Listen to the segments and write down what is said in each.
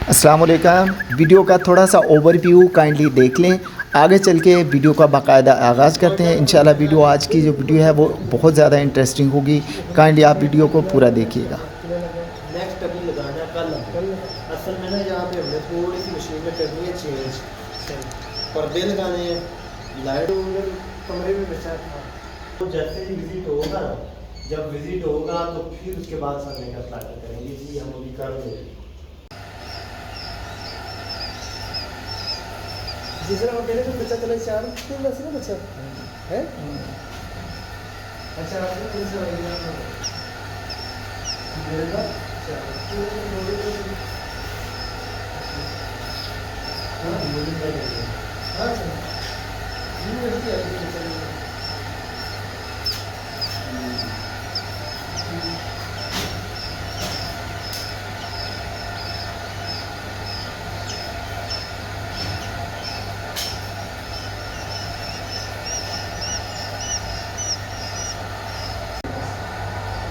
अस्सलाम वालेकुम। वीडियो का थोड़ा सा ओवरव्यू काइंडली देख लें, आगे चल के वीडियो का बाकायदा आगाज़ करते हैं। इंशाल्लाह वीडियो आज की जो वीडियो है वो बहुत ज़्यादा इंटरेस्टिंग होगी। काइंडली आप वीडियो को पूरा देखिएगा। नेक्स्ट अभी लगाना है कल असल में ना यहाँ पे हमने थोड़ी सी मशीन में करनी है चेंज, पर्दे लगाने हैं, लाइट कमरे में बचा था। तो जैसे ही विजिट होगा ना, जब विजिट होगा तो फिर उसके बाद सामने का स्टार्ट करेंगे जी, हम अभी कर देंगे। जिस तरह आप कह रहे थे बच्चा चले 4 दिन बस ना बच्चा है। अच्छा आपने कौन सा एग्जाम मेरे का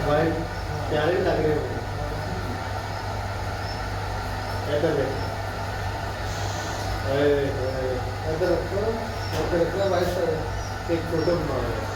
भाई प्यारे लग रहे हो। इधर देखो, इधर रखो, इधर रखो भाई साहब, एक फोटो बनाओ।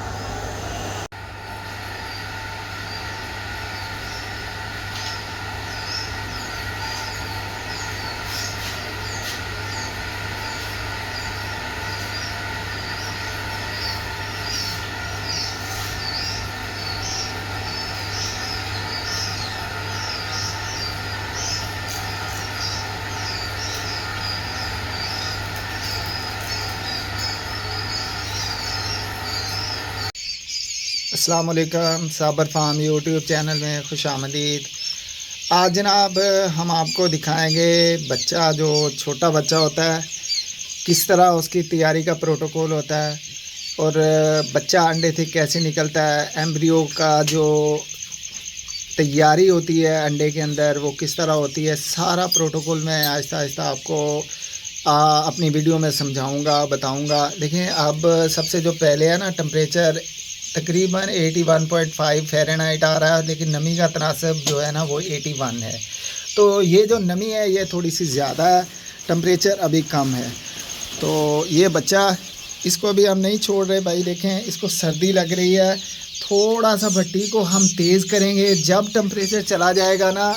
अस्सलाम वालेकुम। साबर फार्म यूट्यूब चैनल में खुश आमदीद। आज जनाब हम आपको दिखाएंगे बच्चा, जो छोटा बच्चा होता है, किस तरह उसकी तैयारी का प्रोटोकॉल होता है और बच्चा अंडे से कैसे निकलता है, एम्ब्रियो का जो तैयारी होती है अंडे के अंदर वो किस तरह होती है, सारा प्रोटोकॉल मैं आहिस्ता आहिस्ता आपको अपनी वीडियो में समझाऊंगा, बताऊंगा। देखें, अब सबसे जो पहले है ना, टेम्परेचर तकरीबन 81.5 फ़ारेनहाइट आ रहा है, लेकिन नमी का तनासब जो है ना वो 81 है। तो ये जो नमी है ये थोड़ी सी ज़्यादा है, टेम्परेचर अभी कम है। तो ये बच्चा, इसको भी हम नहीं छोड़ रहे भाई। देखें, इसको सर्दी लग रही है, थोड़ा सा भट्टी को हम तेज़ करेंगे। जब टेम्परेचर चला जाएगा ना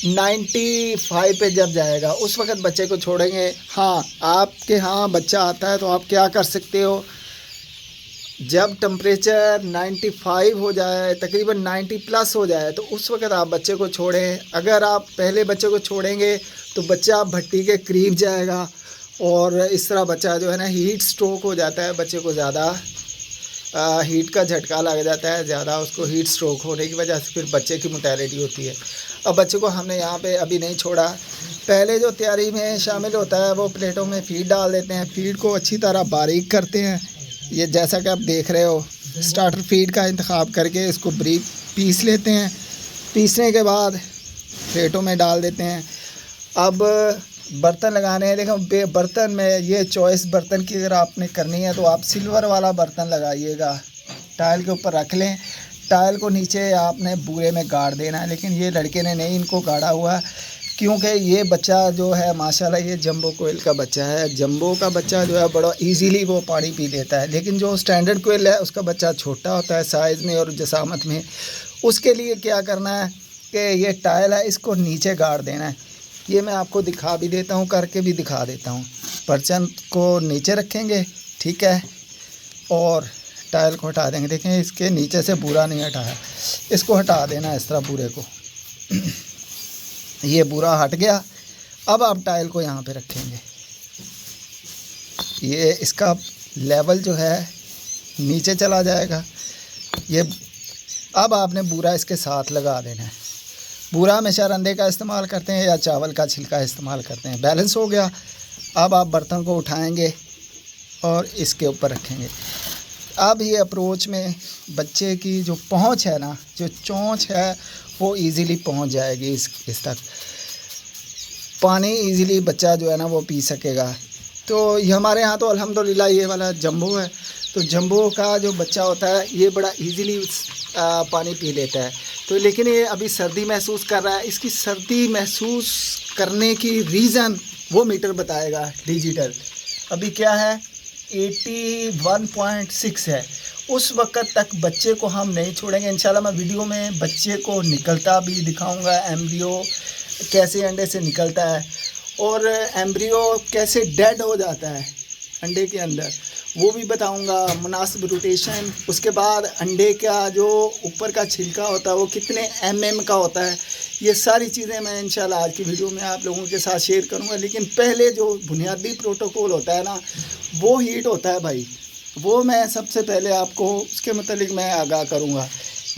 95 पे जब जाएगा उस वक़्त बच्चे को छोड़ेंगे। हाँ, आपके यहाँ बच्चा आता है तो आप क्या कर सकते हो, जब टेम्परेचर 95 हो जाए, तकरीबन 90 प्लस हो जाए, तो उस वक़्त आप बच्चे को छोड़ें। अगर आप पहले बच्चे को छोड़ेंगे तो बच्चा भट्टी के करीब जाएगा और इस तरह बच्चा जो है ना हीट स्ट्रोक हो जाता है। बच्चे को ज़्यादा हीट का झटका लग जाता है, ज़्यादा उसको हीट स्ट्रोक होने की वजह से फिर बच्चे की मोर्टेलिटी होती है। अब बच्चे को हमने यहाँ पे अभी नहीं छोड़ा। पहले जो तैयारी में शामिल होता है वो प्लेटों में फ़ीड डाल देते हैं, फ़ीड को अच्छी तरह बारीक करते हैं। ये जैसा कि आप देख रहे हो, स्टार्टर फीड का इंतखाब करके इसको बारीक पीस लेते हैं। पीसने के बाद प्लेटों में डाल देते हैं। अब बर्तन लगाने हैं। देखो, बर्तन में ये चॉइस बर्तन की अगर आपने करनी है तो आप सिल्वर वाला बर्तन लगाइएगा, टाइल के ऊपर रख लें। टाइल को नीचे आपने बूरे में गाड़ देना है, लेकिन ये लड़के ने नहीं इनको गाड़ा हुआ, क्योंकि ये बच्चा जो है माशाल्लाह ये जंबो कोयल का बच्चा है। जंबो का बच्चा जो है बड़ा इजीली वो पानी पी लेता है, लेकिन जो स्टैंडर्ड कोयल है उसका बच्चा छोटा होता है साइज़ में और जसामत में। उसके लिए क्या करना है कि ये टाइल है, इसको नीचे गाड़ देना है। ये मैं आपको दिखा भी देता हूँ, करके भी दिखा देता हूँ। परचम को नीचे रखेंगे, ठीक है, और टाइल को हटा देंगे। देखें, इसके नीचे से बूरा नहीं हटाया, इसको हटा देना इस तरह बूरे को। ये बुरा हट गया। अब आप टाइल को यहाँ पे रखेंगे, ये इसका लेवल जो है नीचे चला जाएगा। ये अब आपने बूरा इसके साथ लगा देना है। बूरा हमेशा रंदे का इस्तेमाल करते हैं या चावल का छिलका इस्तेमाल करते हैं। बैलेंस हो गया। अब आप बर्तन को उठाएंगे और इसके ऊपर रखेंगे। अब ये अप्रोच में बच्चे की जो पहुँच है ना, जो चोंच है, वो इजीली पहुंच जाएगी इस तक। पानी इजीली बच्चा जो है ना वो पी सकेगा। तो ये हमारे यहाँ तो अल्हम्दुलिल्लाह ये वाला जंबो है, तो जंबो का जो बच्चा होता है ये बड़ा इजीली पानी पी लेता है। तो लेकिन ये अभी सर्दी महसूस कर रहा है, इसकी सर्दी महसूस करने की रीज़न वो मीटर बताएगा डिजिटल। अभी क्या है 81.6 है। उस वक्त तक बच्चे को हम नहीं छोड़ेंगे इंशाल्लाह। मैं वीडियो में बच्चे को निकलता भी दिखाऊंगा, एम्ब्रियो कैसे अंडे से निकलता है और एम्ब्रियो कैसे डेड हो जाता है अंडे के अंदर, वो भी बताऊंगा। मुनासिब रोटेशन, उसके बाद अंडे का जो ऊपर का छिलका होता है वो कितने mm का होता है, ये सारी चीज़ें मैं इंशाल्लाह आज की वीडियो में आप लोगों के साथ शेयर करूंगा। लेकिन पहले जो बुनियादी प्रोटोकॉल होता है ना, वो हीट होता है भाई, वो मैं सबसे पहले आपको उसके मतलब मैं आगाह करूंगा।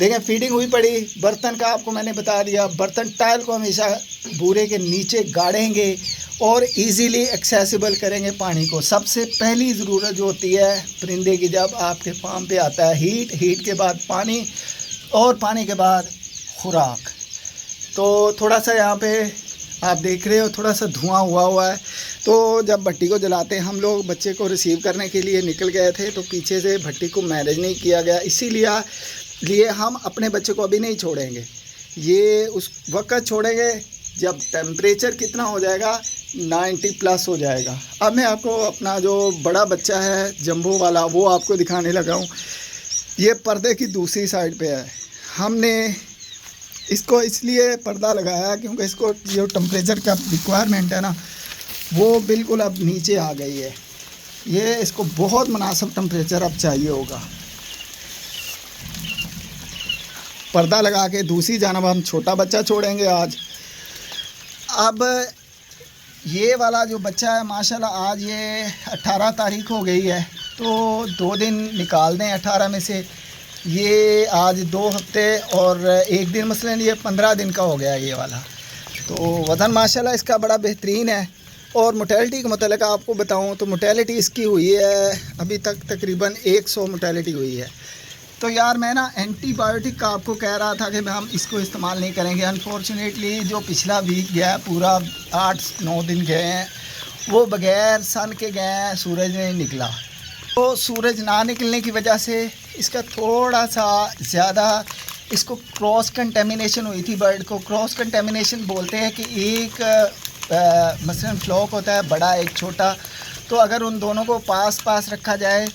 देखें फीडिंग हुई पड़ी, बर्तन का आपको मैंने बता दिया। बर्तन टाइल को हमेशा बूरे के नीचे गाड़ेंगे और इजीली एक्सेसिबल करेंगे पानी को। सबसे पहली ज़रूरत जो होती है परिंदे की, जब आपके फार्म पे आता है, हीट के बाद पानी और पानी के बाद खुराक। तो थोड़ा सा यहाँ पे आप देख रहे हो थोड़ा सा धुआं हुआ है। तो जब भट्टी को जलाते हम लोग बच्चे को रिसीव करने के लिए निकल गए थे, तो पीछे से भट्टी को मैनेज नहीं किया गया, इसीलिए हम अपने बच्चे को अभी नहीं छोड़ेंगे। ये उस वक्त छोड़ेंगे जब टेम्परेचर कितना हो जाएगा 90+ हो जाएगा। अब मैं आपको अपना जो बड़ा बच्चा है जंबो वाला वो आपको दिखाने लगा हूँ। ये पर्दे की दूसरी साइड पे है। हमने इसको इसलिए पर्दा लगाया क्योंकि इसको जो टेम्परेचर का रिक्वायरमेंट है ना वो बिल्कुल अब नीचे आ गई है। ये इसको बहुत मुनासिब टेम्परेचर अब चाहिए होगा। पर्दा लगा के दूसरी जानब हम छोटा बच्चा छोड़ेंगे आज। अब ये वाला जो बच्चा है माशाल्लाह आज ये 18 तारीख हो गई है, तो 2 दिन निकाल दें 18 में से। ये आज 2 हफ्ते और 1 दिन मसलन ये 15 दिन का हो गया ये वाला। तो वज़न माशाल्लाह इसका बड़ा बेहतरीन है। और मोटेलिटी के मतलब आपको बताऊं तो मोटेलिटी इसकी हुई है अभी तक तकरीबन 100 मोटेलिटी हुई है। तो यार मैं ना एंटीबायोटिक का आपको कह रहा था कि हम इसको इस्तेमाल नहीं करेंगे। अनफॉर्चुनेटली जो पिछला वीक गया है पूरा 8-9 दिन गए हैं वो बग़ैर सन के गए हैं, सूरज नहीं निकला। तो सूरज ना निकलने की वजह से इसका थोड़ा सा ज़्यादा इसको क्रॉस कंटेमिनेशन हुई थी। बर्ड को क्रॉस कंटेमिनेशन बोलते हैं कि एक मसलन फ्लॉक होता है बड़ा एक छोटा, तो अगर उन दोनों को पास रखा जाए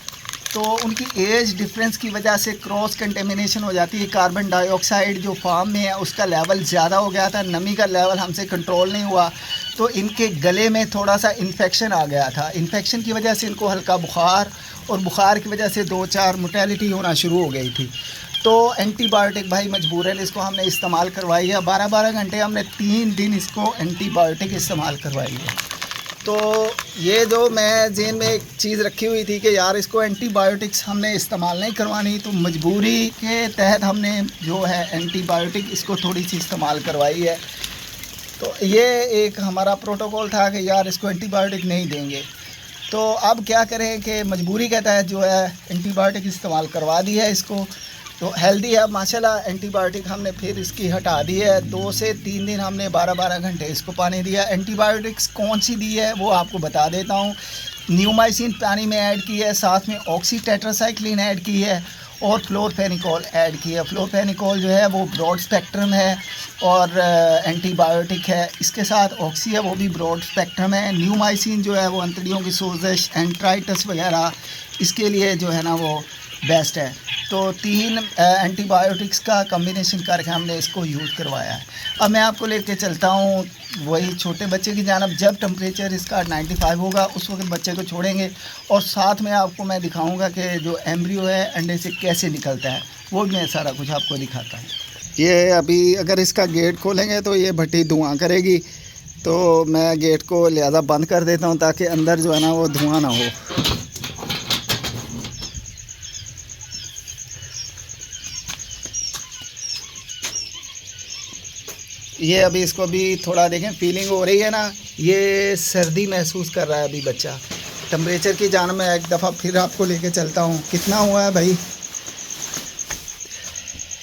तो उनकी एज डिफरेंस की वजह से क्रॉस कंटेमिनेशन हो जाती है। कार्बन डाइऑक्साइड जो फार्म में है उसका लेवल ज़्यादा हो गया था, नमी का लेवल हमसे कंट्रोल नहीं हुआ, तो इनके गले में थोड़ा सा इन्फेक्शन आ गया था। इन्फेक्शन की वजह से इनको हल्का बुखार और बुखार की वजह से 2-4 मोटेलिटी होना शुरू हो गई थी। तो एंटीबायोटिक भाई मजबूरन इसको हमने इस्तेमाल करवाई है। 12-12 घंटे हमने 3 दिन इसको एंटीबायोटिक इस्तेमाल करवाई है। तो ये जो मैं जेन में एक चीज़ रखी हुई थी कि यार इसको एंटीबायोटिक्स हमने इस्तेमाल नहीं करवानी, तो मजबूरी के तहत हमने जो है एंटीबायोटिक इसको थोड़ी सी इस्तेमाल करवाई है। तो ये एक हमारा प्रोटोकॉल था कि यार इसको एंटीबायोटिक नहीं देंगे। तो अब क्या करें कि मजबूरी के तहत जो है एंटीबायोटिक इस्तेमाल करवा दी है इसको। तो हेल्दी है माशाल्लाह। एंटीबायोटिक हमने फिर इसकी हटा दी है। 2 से 3 दिन हमने 12-12 घंटे इसको पानी दिया। एंटीबायोटिक्स कौन सी दी है वो आपको बता देता हूँ। न्यूमाइसिन पानी में ऐड की है, साथ में ऑक्सी टेट्रासाइक्लिन ऐड की है और फ्लोरफेनिकोल ऐड की है। फ्लोरफेनिकोल जो है वो ब्रॉड स्पेक्ट्रम है और एंटीबायोटिक है। इसके साथ ऑक्सी है वो भी ब्रॉड स्पेक्ट्रम है। न्यूमाइसिन जो है वो अंतड़ियों की सोजिश, एंट्राइटिस वगैरह इसके लिए जो है ना वो बेस्ट है। तो 3 एंटीबायोटिक्स का कम्बिनेशन करके हमने इसको यूज़ करवाया है। अब मैं आपको लेके चलता हूँ वही छोटे बच्चे की जानब। जब टेम्परेचर इसका 95 होगा उस वक्त बच्चे को छोड़ेंगे और साथ में आपको मैं दिखाऊंगा कि जो एम्ब्रियो है अंडे से कैसे निकलता है, वो मैं सारा कुछ आपको दिखाता हूँ। ये अभी अगर इसका गेट खोलेंगे तो ये भट्टी धुआँ करेगी, तो मैं गेट को लिहाजा बंद कर देता हूँ ताकि अंदर जो है ना वो धुआँ ना हो। ये अभी इसको भी थोड़ा देखें फीलिंग हो रही है ना, ये सर्दी महसूस कर रहा है अभी बच्चा। टेम्परेचर की जान में एक दफ़ा फिर आपको लेके चलता हूँ। कितना हुआ है भाई,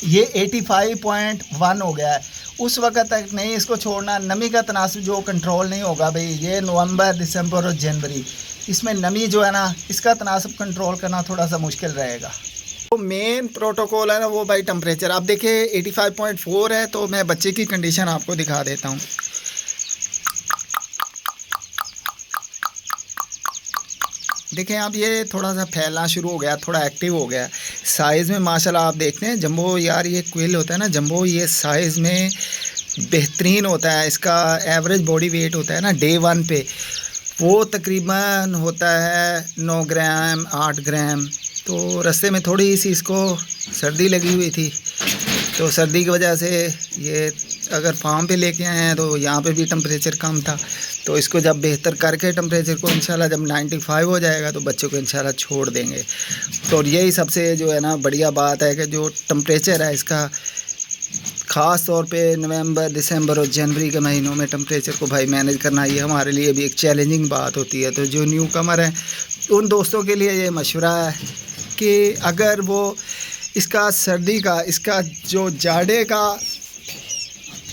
ये 85.1 हो गया है। उस वक्त तक नहीं इसको छोड़ना। नमी का तनासब जो कंट्रोल नहीं होगा भाई, ये नवंबर, दिसंबर और जनवरी, इसमें नमी जो है ना इसका तनासब कंट्रोल करना थोड़ा सा मुश्किल रहेगा। तो मेन प्रोटोकॉल है ना वो भाई टेम्परेचर। आप देखिए 85.4 है। तो मैं बच्चे की कंडीशन आपको दिखा देता हूँ। देखें अब ये थोड़ा सा फैलना शुरू हो गया, थोड़ा एक्टिव हो गया। साइज़ में माशाल्लाह आप देखते हैं जंबो, यार ये क्विल होता है ना जंबो, ये साइज़ में बेहतरीन होता है। इसका एवरेज बॉडी वेट होता है ना डे 1 पे, वो तकरीबन होता है 9 ग्राम 8 ग्राम। तो रास्ते में थोड़ी सी इसको सर्दी लगी हुई थी, तो सर्दी की वजह से ये अगर फार्म पे लेके आए हैं तो यहाँ पे भी टेम्परेचर कम था, तो इसको जब बेहतर करके टेम्परेचर को इंशाल्लाह जब 95 हो जाएगा तो बच्चों को इंशाल्लाह छोड़ देंगे। तो यही सबसे जो है ना बढ़िया बात है कि जो टेम्परेचर है इसका, ख़ास तौर पे नवंबर दिसंबर और जनवरी के महीनों में टेम्परेचर को भाई मैनेज करना ये हमारे लिए भी एक चैलेंजिंग बात होती है। तो जो न्यू कमर हैं उन दोस्तों के लिए ये मशवरा है कि अगर वो इसका सर्दी का, इसका जो जाड़े का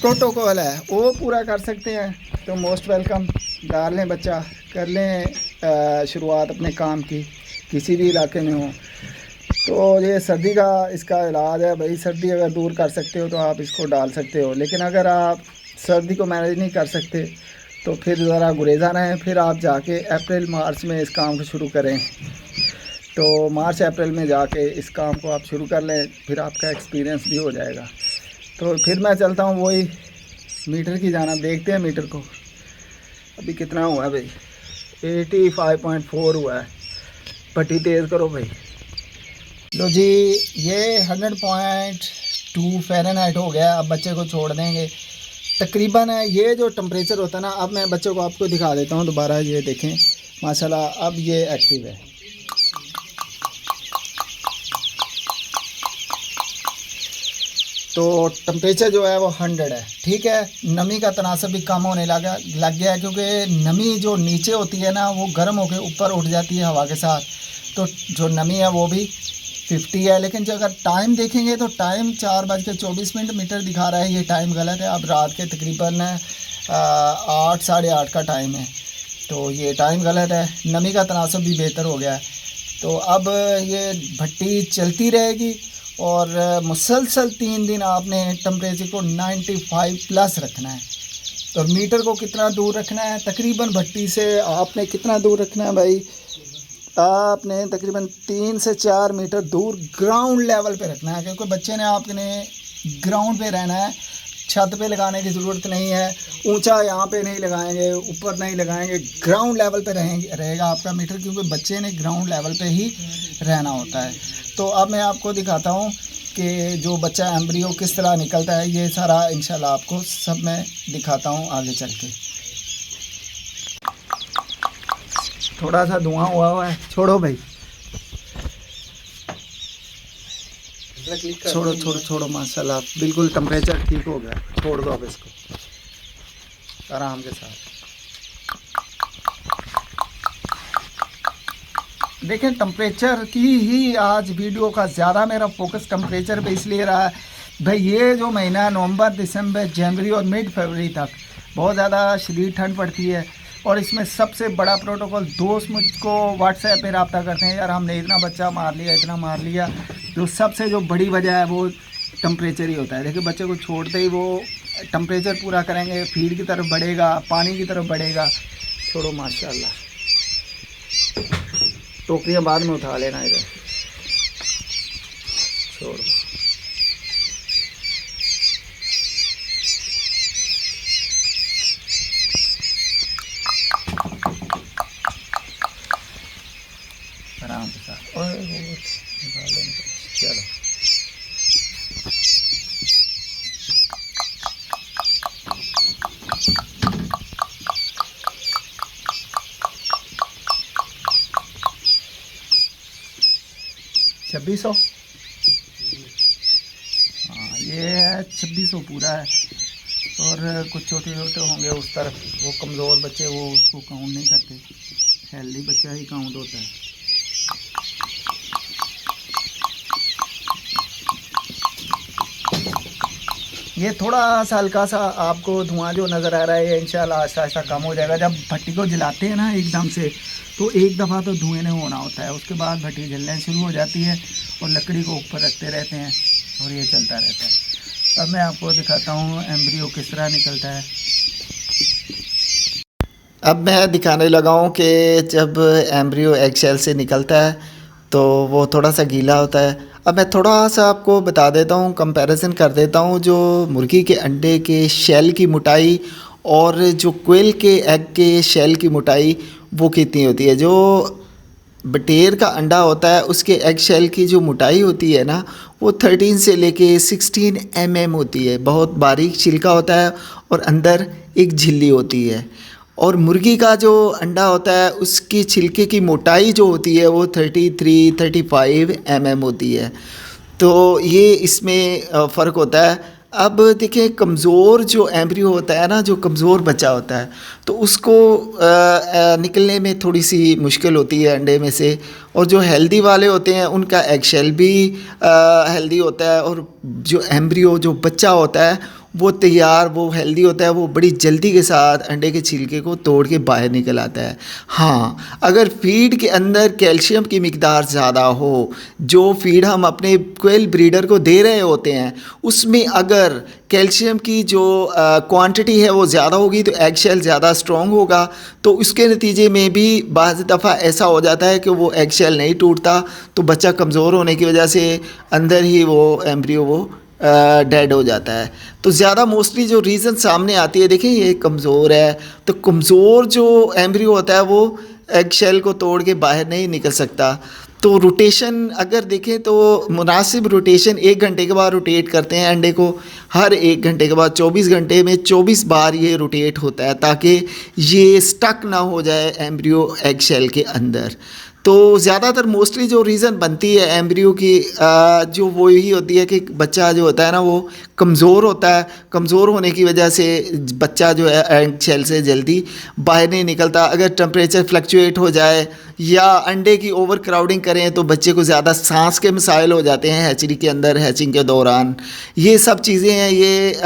प्रोटोकॉल है वो पूरा कर सकते हैं तो मोस्ट वेलकम। डाल लें बच्चा, कर लें शुरुआत अपने काम की, किसी भी इलाके में हो। तो ये सर्दी का इसका इलाज है भाई, सर्दी अगर दूर कर सकते हो तो आप इसको डाल सकते हो, लेकिन अगर आप सर्दी को मैनेज नहीं कर सकते तो फिर ज़रा गुरेज़ा रहें, फिर आप जाके अप्रैल मार्च में इस काम को शुरू करें। तो मार्च अप्रैल में जाके इस काम को आप शुरू कर लें, फिर आपका एक्सपीरियंस भी हो जाएगा। तो फिर मैं चलता हूँ वही मीटर की जाना, देखते हैं मीटर को अभी कितना हुआ है भाई। 85.4 हुआ है, पट्टी तेज़ करो भाई। लो जी, ये 100.2 फ़ारेनहाइट हो गया। अब बच्चे को छोड़ देंगे तकरीबन। ये जो टेम्परेचर होता है ना, अब मैं बच्चे को आपको दिखा देता हूँ दोबारा, ये देखें माशाल्लाह अब ये एक्टिव है। तो टेम्परेचर जो है वो 100 है, ठीक है। नमी का तनासब भी कम होने लग गया है, क्योंकि नमी जो नीचे होती है ना वो गर्म होकर ऊपर उठ जाती है हवा के साथ, तो जो नमी है वो भी 50 है। लेकिन जो अगर टाइम देखेंगे तो टाइम 4:24 मीटर दिखा रहा है, ये टाइम गलत है। अब रात के तकरीबन 8 साढ़े 8 का टाइम है, तो ये टाइम गलत है। नमी का तनासब भी बेहतर हो गया है। तो अब ये भट्टी चलती रहेगी और मुसलसल 3 दिन आपने टेम्परेचर को 95 प्लस रखना है। और मीटर को कितना दूर रखना है, तकरीबन भट्टी से आपने कितना दूर रखना है भाई, आपने तकरीबन 3 से 4 मीटर दूर ग्राउंड लेवल पे रखना है, क्योंकि बच्चे ने आपने ग्राउंड पे रहना है। छत पे लगाने की ज़रूरत नहीं है, ऊंचा यहाँ पे नहीं लगाएंगे, ऊपर नहीं लगाएंगे, ग्राउंड लेवल पे रहेगा आपका मीटर, क्योंकि बच्चे ने ग्राउंड लेवल पे ही रहना होता है। तो अब मैं आपको दिखाता हूँ कि जो बच्चा एम्ब्रियो किस तरह निकलता है, ये सारा इंशाल्लाह आपको सब मैं दिखाता हूँ आगे चल के। थोड़ा सा धुआं हुआ है, छोड़ो भाई, छोड़ो छोड़ो छोड़ो, माशाल्लाह बिल्कुल टेम्परेचर ठीक हो गया। छोड़ दो अब इसको आराम के साथ। देखें टेम्परेचर की ही आज वीडियो का ज़्यादा मेरा फोकस टेम्परेचर पे इसलिए रहा है भाई, ये जो महीना नवंबर दिसंबर जनवरी और मिड फरवरी तक बहुत ज़्यादा शदीद ठंड पड़ती है। और इसमें सबसे बड़ा प्रोटोकॉल, दोस्त मुझको व्हाट्सएप पे रब्ता करते हैं, यार हमने इतना बच्चा मार लिया इतना मार लिया। तो सबसे जो बड़ी वजह है वो टेम्परेचर ही होता है। देखिए बच्चे को छोड़ते ही वो टेम्परेचर पूरा करेंगे, फीड की तरफ बढ़ेगा, पानी की तरफ बढ़ेगा। छोड़ो माशाल्लाह, टोकरियाँ बाद में उठा लेना इधर, छोड़ दो। आराम के साथ और चलो। $2600, हाँ ये है 2600 पूरा है। और कुछ छोटे छोटे होंगे उस तरफ, वो कमज़ोर बच्चे वो उसको काउंट नहीं करते, हेल्दी बच्चा ही काउंट होता है। ये थोड़ा सा हल्का सा आपको धुआं जो नज़र आ रहा है, ये इंशाल्लाह आहिस्ता आहिस्ता कम हो जाएगा। जब भट्टी को जलाते हैं ना एकदम से, तो एक दफ़ा तो धुएं नहीं होना होता है, उसके बाद भट्टी जलने शुरू हो जाती है और लकड़ी को ऊपर रखते रहते हैं और ये चलता रहता है। अब मैं आपको दिखाता हूँ एम्ब्रियो किस तरह निकलता है। अब मैं दिखाने लगा हूँ कि जब एम्ब्रियो एग शेल से निकलता है तो वो थोड़ा सा गीला होता है। अब मैं थोड़ा सा आपको बता देता हूँ, कंपैरिजन कर देता हूँ जो मुर्गी के अंडे के शेल की मोटाई और जो क्वेल के एग के शेल की मोटाई वो कितनी होती है। जो बटेर का अंडा होता है उसके एग शेल की जो मोटाई होती है ना, वो 13 से लेके 16 होती है। बहुत बारीक छिलका होता है और अंदर एक झिल्ली होती है। और मुर्गी का जो अंडा होता है उसकी छिलके की मोटाई जो होती है वो 33-35 होती है। तो ये इसमें फ़र्क होता है। अब देखिए, कमज़ोर जो एम्ब्रियो होता है ना, जो कमज़ोर बच्चा होता है, तो उसको निकलने में थोड़ी सी मुश्किल होती है अंडे में से। और जो हेल्दी वाले होते हैं उनका एग शेल भी हेल्दी होता है, और जो एम्ब्रियो जो बच्चा होता है वो तैयार, वो हेल्दी होता है, वो बड़ी जल्दी के साथ अंडे के छिलके को तोड़ के बाहर निकल आता है। हाँ, अगर फीड के अंदर कैल्शियम की मिकदार ज़्यादा हो, जो फीड हम अपने क्वेल ब्रीडर को दे रहे होते हैं उसमें अगर कैल्शियम की जो क्वांटिटी है वो ज़्यादा होगी तो एग शेल ज़्यादा स्ट्रॉन्ग होगा। तो उसके नतीजे में भी बाज़ दफ़ा ऐसा हो जाता है कि वो एग शेल नहीं टूटता, तो बच्चा कमज़ोर होने की वजह से अंदर ही वो एम्ब्रियो वो डेड हो जाता है। तो ज़्यादा मोस्टली जो रीज़न सामने आती है, देखिए ये कमज़ोर है, तो कमज़ोर जो एम्ब्रियो होता है वो एग शेल को तोड़ के बाहर नहीं निकल सकता। तो रोटेशन अगर देखें तो मुनासिब रोटेशन 1 घंटे के बाद रोटेट करते हैं अंडे को। हर 1 घंटे के बाद 24 घंटे में 24 बार ये रोटेट होता है ताकि ये स्टक ना हो जाए एम्ब्रियो एग शेल के अंदर। तो ज़्यादातर मोस्टली जो रीज़न बनती है एम्ब्रियो की जो वो यही होती है कि बच्चा जो होता है ना वो कमज़ोर होता है। कमज़ोर होने की वजह से बच्चा जो है एग शेल से जल्दी बाहर नहीं निकलता। अगर टेम्परेचर फ्लक्चुएट हो जाए या अंडे की ओवर क्राउडिंग करें तो बच्चे को ज़्यादा सांस के मसाइल हो जाते हैं हैचरी के अंदर, हैचिंग के दौरान। ये सब चीज़ें हैं, ये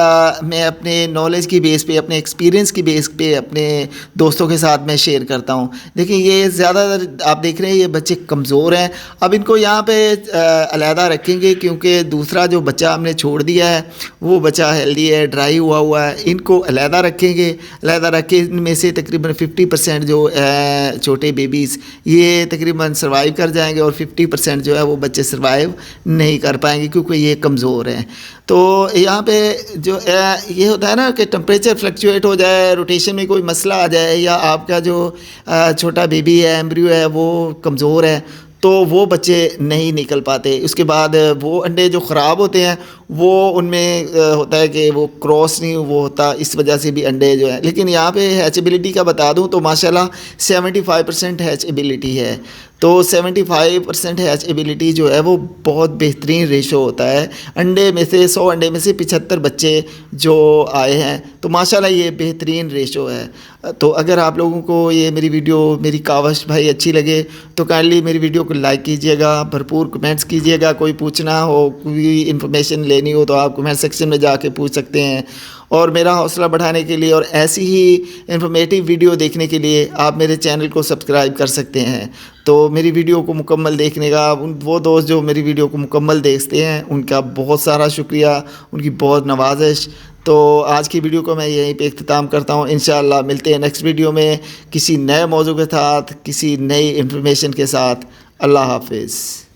मैं अपने नॉलेज की बेस पे, अपने एक्सपीरियंस की बेस पे अपने दोस्तों के साथ मैं शेयर करता हूँ। देखिए, ये ज़्यादातर आप देख रहे हैं ये बच्चे कमज़ोर हैं। अब इनको यहाँ पे अलहदा रखेंगे क्योंकि दूसरा जो बच्चा हमने छोड़ दिया है वो बच्चा हेल्दी है, ड्राई हुआ हुआ है। इनको अलहदा रखेंगे, अलहदा रख के इनमें से तकरीबन 50% जो छोटे बेबीज़ ये तकरीबन सर्वाइव कर जाएंगे और 50% जो है वो बच्चे सर्वाइव नहीं कर पाएंगे क्योंकि ये कमज़ोर हैं। तो यहाँ पे जो ये होता है ना कि टेम्परेचर फ्लक्चुएट हो जाए, रोटेशन में कोई मसला आ जाए, या आपका जो छोटा बेबी है, एम्ब्रियो है, वो कमज़ोर है, तो वो बच्चे नहीं निकल पाते। उसके बाद वो अंडे जो ख़राब होते हैं वो उनमें होता है कि वो क्रॉस नहीं वो होता, इस वजह से भी अंडे जो है। लेकिन यहाँ पे हैचेबिलिटी का बता दूँ तो माशाल्लाह 75% हैचेबिलिटी है। तो 75% हैचेबिलिटी जो है वो बहुत बेहतरीन रेशो होता है। अंडे में से 100 अंडे में से 75 बच्चे जो आए हैं, तो माशाल्लाह ये बेहतरीन रेशो है। तो अगर आप लोगों को ये मेरी वीडियो, मेरी कावश भाई अच्छी लगे तो काइंडली मेरी वीडियो को लाइक कीजिएगा, भरपूर कमेंट्स कीजिएगा। कोई पूछना हो, कोई इन्फॉर्मेशन लेनी हो तो आप कमेंट सेक्शन में जाके पूछ सकते हैं। और मेरा हौसला बढ़ाने के लिए और ऐसी ही इन्फॉर्मेटिव वीडियो देखने के लिए आप मेरे चैनल को सब्सक्राइब कर सकते हैं। तो मेरी वीडियो को मुकम्मल देखने का वो दोस्त जो मेरी वीडियो को मुकम्मल देखते हैं उनका बहुत सारा शुक्रिया, उनकी बहुत नवाजिश। तो आज की वीडियो को मैं यहीं पे इख्तिताम करता हूँ। इंशाअल्लाह मिलते हैं नेक्स्ट वीडियो में किसी नए मौजू के साथ, किसी नई इन्फॉर्मेशन के साथ। अल्लाह हाफिज़।